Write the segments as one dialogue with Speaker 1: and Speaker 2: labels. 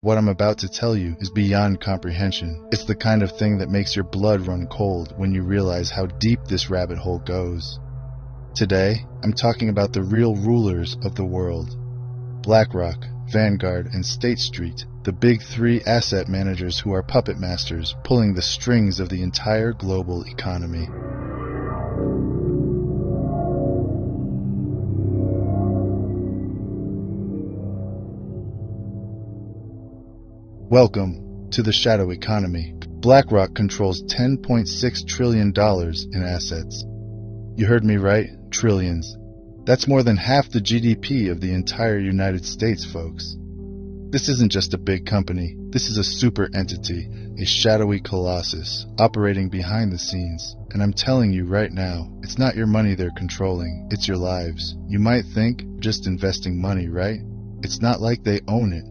Speaker 1: What I'm about to tell you is beyond comprehension. It's the kind of thing that makes your blood run cold when you realize how deep this rabbit hole goes. Today, I'm talking about the real rulers of the world. BlackRock, Vanguard, and State Street, the big three asset managers who are puppet masters, pulling the strings of the entire global economy. Welcome to the shadow economy. BlackRock controls $10.6 trillion in assets. You heard me right, trillions. That's more than half the GDP of the entire United States, folks. This isn't just a big company. This is a super entity, a shadowy colossus, operating behind the scenes. And I'm telling you right now, it's not your money they're controlling, it's your lives. You might think, just investing money, right? It's not like they own it.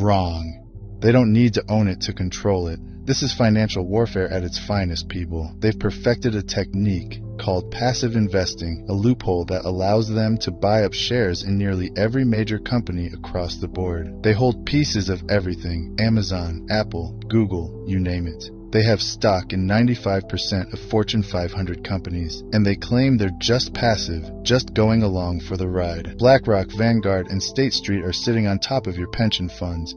Speaker 1: Wrong. They don't need to own it to control it. This is financial warfare at its finest, people. They've perfected a technique called passive investing, a loophole that allows them to buy up shares in nearly every major company across the board. They hold pieces of everything: Amazon, Apple, Google, you name it. They have stock in 95% of Fortune 500 companies, and they claim they're just passive, just going along for the ride. BlackRock, Vanguard, and State Street are sitting on top of your pension funds,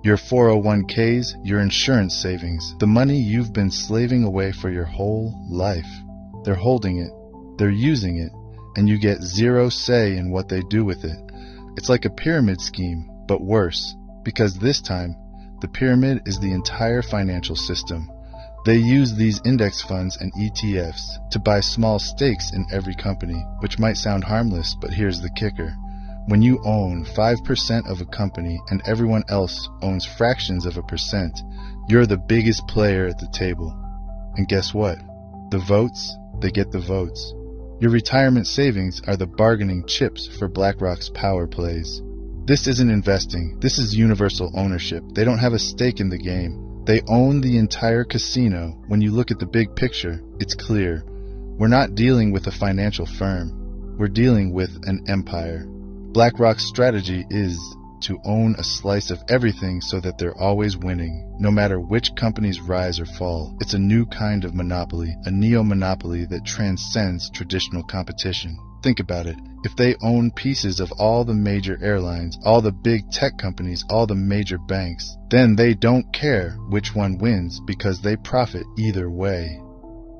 Speaker 1: your 401ks, your insurance savings, the money you've been slaving away for your whole life. They're holding it, they're using it, and you get zero say in what they do with it. It's like a pyramid scheme, but worse, because this time, the pyramid is the entire financial system. They use these index funds and ETFs to buy small stakes in every company, which might sound harmless, but here's the kicker. When you own 5% of a company and everyone else owns fractions of a percent, you're the biggest player at the table. And guess what? The votes, they get the votes. Your retirement savings are the bargaining chips for BlackRock's power plays. This isn't investing. This is universal ownership. They don't have a stake in the game. They own the entire casino. When you look at the big picture, it's clear. We're not dealing with a financial firm. We're dealing with an empire. BlackRock's strategy is to own a slice of everything so that they're always winning, no matter which companies rise or fall. It's a new kind of monopoly, a neo-monopoly that transcends traditional competition. Think about it. If they own pieces of all the major airlines, all the big tech companies, all the major banks, then they don't care which one wins because they profit either way.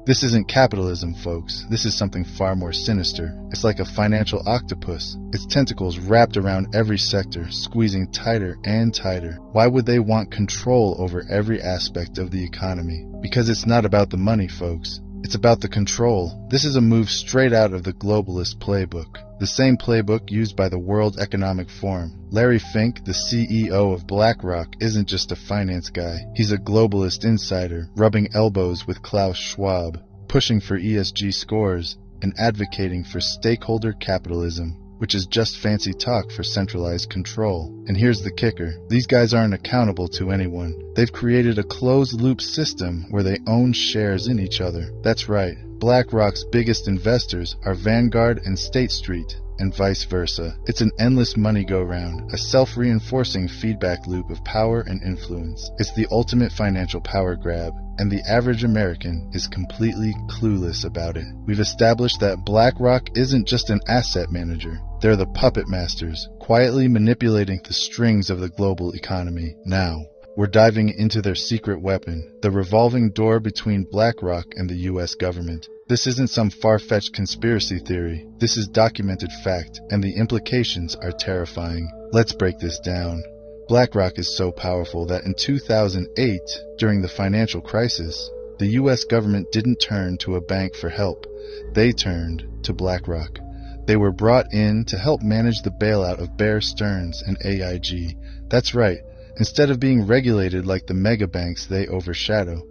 Speaker 1: This isn't capitalism, folks. This is something far more sinister. It's like a financial octopus. Its tentacles wrapped around every sector, squeezing tighter and tighter. Why would they want control over every aspect of the economy? Because it's not about the money, folks. It's about the control. This is a move straight out of the globalist playbook. The same playbook used by the World Economic Forum. Larry Fink, the CEO of BlackRock, isn't just a finance guy. He's a globalist insider, rubbing elbows with Klaus Schwab, pushing for ESG scores, and advocating for stakeholder capitalism, which is just fancy talk for centralized control. And here's the kicker. These guys aren't accountable to anyone. They've created a closed-loop system where they own shares in each other. That's right. BlackRock's biggest investors are Vanguard and State Street, and vice versa. It's an endless money go-round, a self-reinforcing feedback loop of power and influence. It's the ultimate financial power grab, and the average American is completely clueless about it. We've established that BlackRock isn't just an asset manager. They're the puppet masters, quietly manipulating the strings of the global economy. Now, we're diving into their secret weapon, the revolving door between BlackRock and the U.S. government. This isn't some far-fetched conspiracy theory. This is documented fact, and the implications are terrifying. Let's break this down. BlackRock is so powerful that in 2008, during the financial crisis, the U.S. government didn't turn to a bank for help. They turned to BlackRock. They were brought in to help manage the bailout of Bear Stearns and AIG. That's right. Instead of being regulated like the mega banks they overshadow,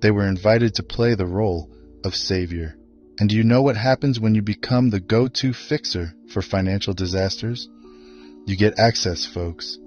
Speaker 1: they were invited to play the role of savior. And do you know what happens when you become the go-to fixer for financial disasters? You get access, folks.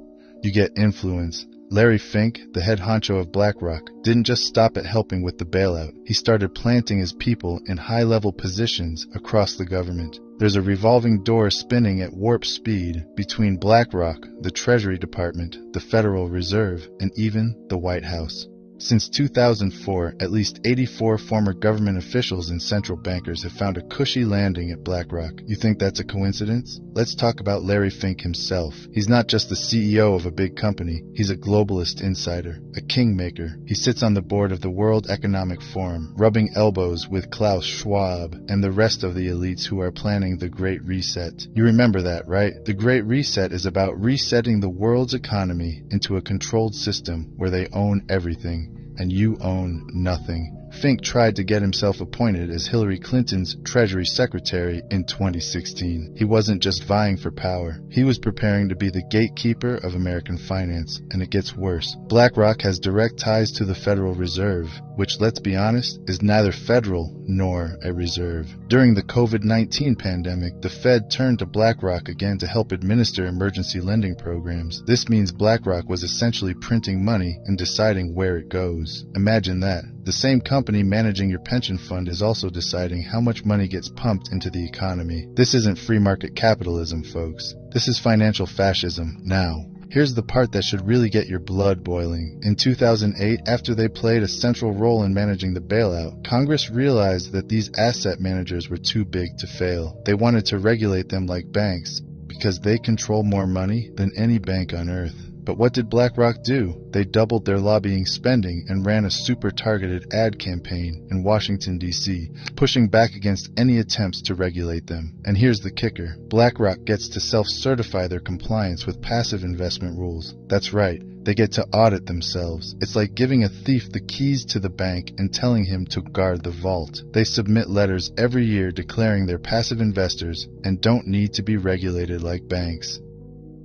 Speaker 1: You get influence, Larry Fink, the head honcho of BlackRock, didn't just stop at helping with the bailout. He started planting his people in high-level positions across the government. There's a revolving door spinning at warp speed between BlackRock, the Treasury Department, the Federal Reserve, and even the White House. Since 2004, at least 84 former government officials and central bankers have found a cushy landing at BlackRock. You think that's a coincidence? Let's talk about Larry Fink himself. He's not just the CEO of a big company. He's a globalist insider, a kingmaker. He sits on the board of the World Economic Forum, rubbing elbows with Klaus Schwab and the rest of the elites who are planning the Great Reset. You remember that, right? The Great Reset is about resetting the world's economy into a controlled system where they own everything and you own nothing. Fink tried to get himself appointed as Hillary Clinton's Treasury Secretary in 2016. He wasn't just vying for power. He was preparing to be the gatekeeper of American finance, and it gets worse. BlackRock has direct ties to the Federal Reserve, which, let's be honest, is neither federal nor a reserve. During the COVID-19 pandemic, the Fed turned to BlackRock again to help administer emergency lending programs. This means BlackRock was essentially printing money and deciding where it goes. Imagine that. The same company managing your pension fund is also deciding how much money gets pumped into the economy. This isn't free market capitalism, folks. This is financial fascism now. Here's the part that should really get your blood boiling. In 2008, after they played a central role in managing the bailout, Congress realized that these asset managers were too big to fail. They wanted to regulate them like banks because they control more money than any bank on earth. But what did BlackRock do? They doubled their lobbying spending and ran a super-targeted ad campaign in Washington, D.C., pushing back against any attempts to regulate them. And here's the kicker. BlackRock gets to self-certify their compliance with passive investment rules. That's right. They get to audit themselves. It's like giving a thief the keys to the bank and telling him to guard the vault. They submit letters every year declaring they're passive investors and don't need to be regulated like banks.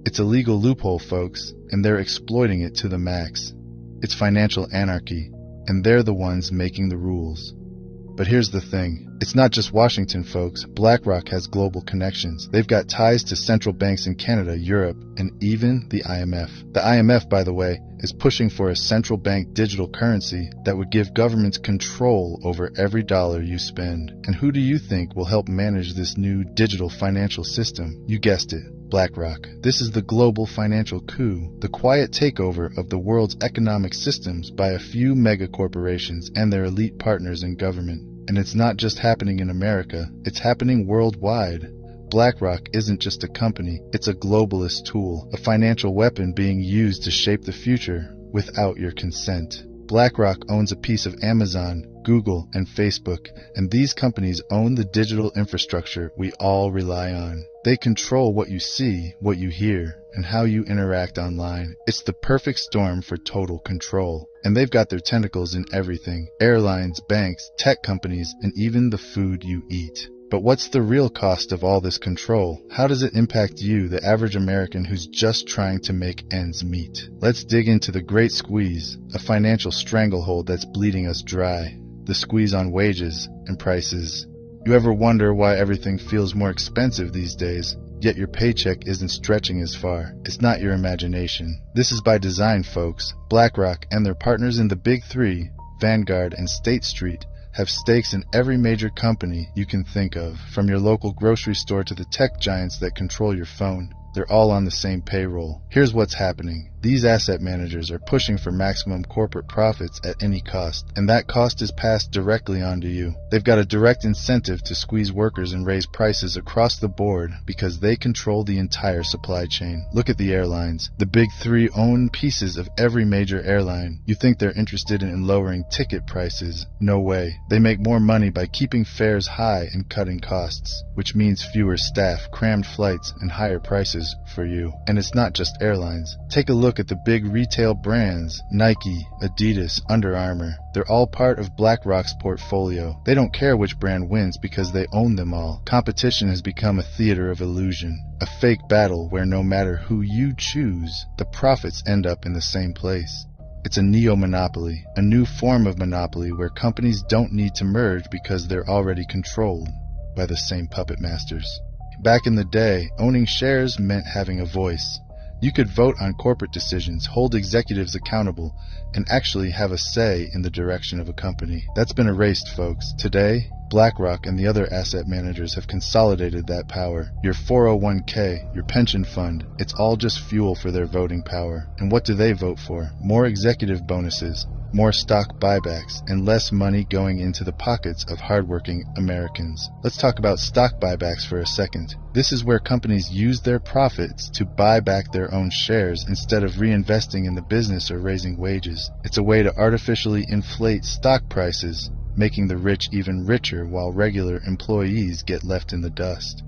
Speaker 1: It's a legal loophole, folks, and they're exploiting it to the max. It's financial anarchy, and they're the ones making the rules. But here's the thing. It's not just Washington, folks. BlackRock has global connections. They've got ties to central banks in Canada, Europe, and even the IMF. The IMF, by the way, is pushing for a central bank digital currency that would give governments control over every dollar you spend. And who do you think will help manage this new digital financial system? You guessed it. BlackRock. This is the global financial coup, the quiet takeover of the world's economic systems by a few mega corporations and their elite partners in government. And it's not just happening in America, it's happening worldwide. BlackRock isn't just a company, it's a globalist tool, a financial weapon being used to shape the future without your consent. BlackRock owns a piece of Amazon, Google, and Facebook, and these companies own the digital infrastructure we all rely on. They control what you see, what you hear, and how you interact online. It's the perfect storm for total control. And they've got their tentacles in everything: airlines, banks, tech companies, and even the food you eat. But what's the real cost of all this control? How does it impact you, the average American who's just trying to make ends meet? Let's dig into the Great Squeeze, a financial stranglehold that's bleeding us dry. The squeeze on wages and prices. You ever wonder why everything feels more expensive these days, yet your paycheck isn't stretching as far? It's not your imagination. This is by design, folks. BlackRock and their partners in the Big Three, Vanguard and State Street, have stakes in every major company you can think of, from your local grocery store to the tech giants that control your phone. They're all on the same payroll. Here's what's happening. These asset managers are pushing for maximum corporate profits at any cost, and that cost is passed directly onto you. They've got a direct incentive to squeeze workers and raise prices across the board because they control the entire supply chain. Look at the airlines. The Big Three own pieces of every major airline. You think they're interested in lowering ticket prices? No way. They make more money by keeping fares high and cutting costs, which means fewer staff, crammed flights, and higher prices for you. And it's not just airlines. Take a look at the big retail brands: Nike, Adidas, Under Armour. They're all part of BlackRock's portfolio. They don't care which brand wins because they own them all. Competition has become a theater of illusion, a fake battle where no matter who you choose, the profits end up in the same place. It's a neo-monopoly, a new form of monopoly where companies don't need to merge because they're already controlled by the same puppet masters. Back in the day, owning shares meant having a voice. You could vote on corporate decisions, hold executives accountable, and actually have a say in the direction of a company. That's been erased, folks. Today, BlackRock and the other asset managers have consolidated that power. Your 401k, your pension fund, it's all just fuel for their voting power. And what do they vote for? More executive bonuses, more stock buybacks, and less money going into the pockets of hardworking Americans. Let's talk about stock buybacks for a second. This is where companies use their profits to buy back their own shares instead of reinvesting in the business or raising wages. It's a way to artificially inflate stock prices, making the rich even richer while regular employees get left in the dust.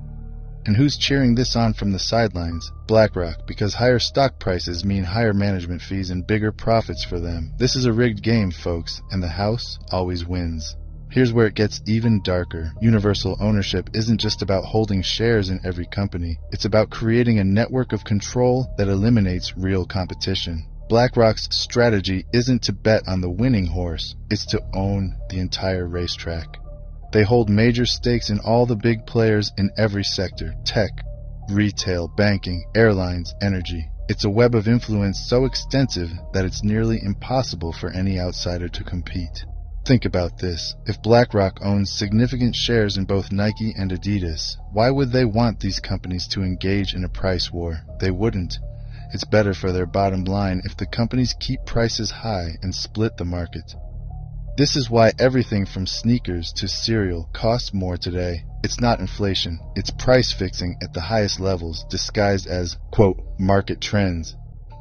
Speaker 1: And who's cheering this on from the sidelines? BlackRock, because higher stock prices mean higher management fees and bigger profits for them. This is a rigged game, folks, and the house always wins. Here's where it gets even darker. Universal ownership isn't just about holding shares in every company. It's about creating a network of control that eliminates real competition. BlackRock's strategy isn't to bet on the winning horse, it's to own the entire racetrack. They hold major stakes in all the big players in every sector: tech, retail, banking, airlines, energy. It's a web of influence so extensive that it's nearly impossible for any outsider to compete. Think about this. If BlackRock owns significant shares in both Nike and Adidas, why would they want these companies to engage in a price war? They wouldn't. It's better for their bottom line if the companies keep prices high and split the market. This is why everything from sneakers to cereal costs more today. It's not inflation, it's price fixing at the highest levels, disguised as, quote, market trends.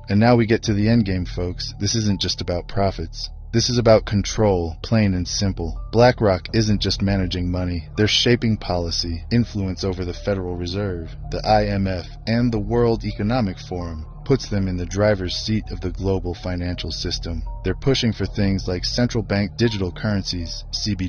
Speaker 1: And now we get to the end game, folks. This isn't just about profits. This is about control, plain and simple. BlackRock isn't just managing money. They're shaping policy, influence over the Federal Reserve, the IMF, and the World Economic Forum. Puts them in the driver's seat of the global financial system. They're pushing for things like central bank digital currencies, CBDCs,